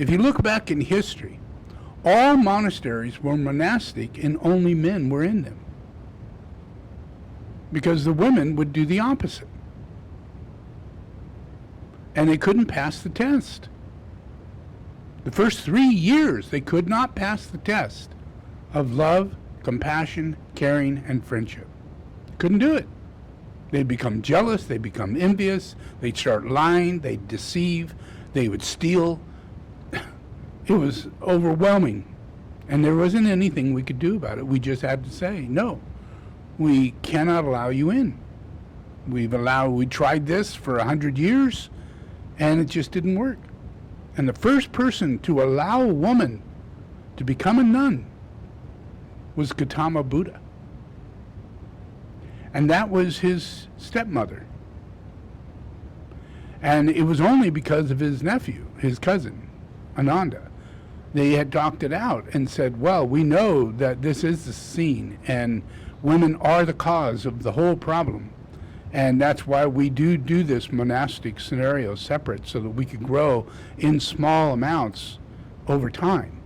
If you look back in history, all monasteries were monastic and only men were in them. Because the women would do the opposite. And they couldn't pass the test. The first 3 years, they could not pass the test of love, compassion, caring, and friendship. Couldn't do it. They'd become jealous, they'd become envious, they'd start lying, they'd deceive, they would steal. It was overwhelming. And there wasn't anything we could do about it. We just had to say, no, we cannot allow you in. We tried this for 100 years, and it just didn't work. And the first person to allow a woman to become a nun was Gautama Buddha. And that was his stepmother. And it was only because of his nephew, his cousin, Ananda. They had talked it out and said, well, we know that this is the scene, and women are the cause of the whole problem. And that's why we do this monastic scenario separate, so that we could grow in small amounts over time,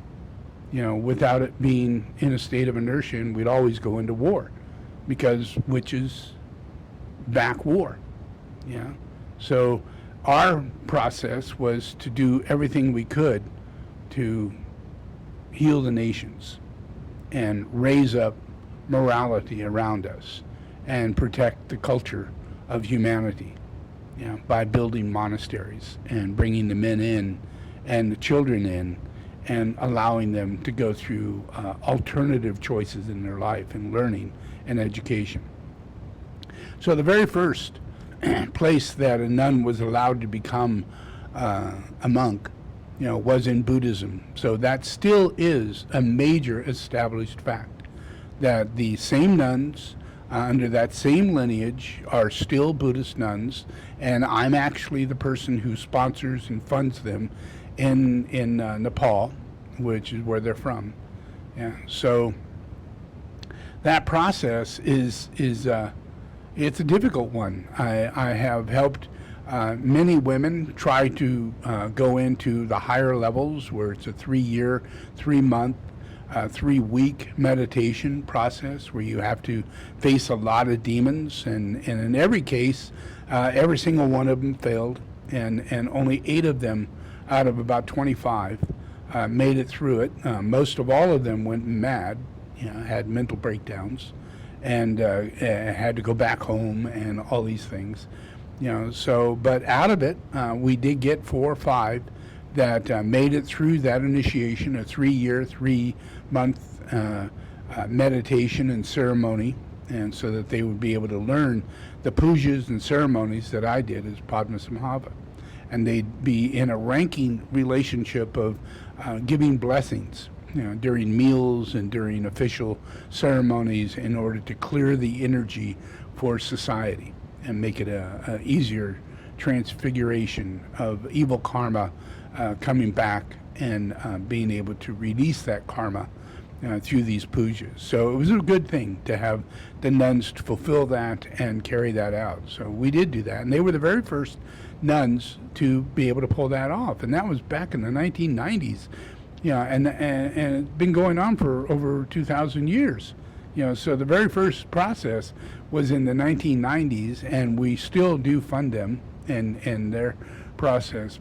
without it being in a state of inertia, and we'd always go into war, because witches back war. So our process was to do everything we could to heal the nations and raise up morality around us and protect the culture of humanity, by building monasteries and bringing the men in and the children in and allowing them to go through alternative choices in their life and learning and education. So the very first place that a nun was allowed to become a monk, was in Buddhism. So that still is a major established fact, that the same nuns under that same lineage are still Buddhist nuns, and I'm actually the person who sponsors and funds them in Nepal, which is where they're from. So that process is it's a difficult one. I have helped many women try to go into the higher levels, where it's a 3-year, 3-month, 3-week meditation process where you have to face a lot of demons, and in every case, every single one of them failed, and only 8 of them out of about 25 made it through it. Most of all of them went mad, had mental breakdowns, and had to go back home and all these things. But out of it, we did get 4 or 5 that made it through that initiation, a 3-year, 3-month meditation and ceremony, and so that they would be able to learn the pujas and ceremonies that I did as Padmasambhava. And they'd be in a ranking relationship of giving blessings, during meals and during official ceremonies, in order to clear the energy for society and make it a easier transfiguration of evil karma coming back, and being able to release that karma through these pujas. So it was a good thing to have the nuns to fulfill that and carry that out. So we did do that, and they were the very first nuns to be able to pull that off, and that was back in the 1990s. And it's been going on for over 2,000 years. So the very first process was in the 1990s, and we still do fund them and their process.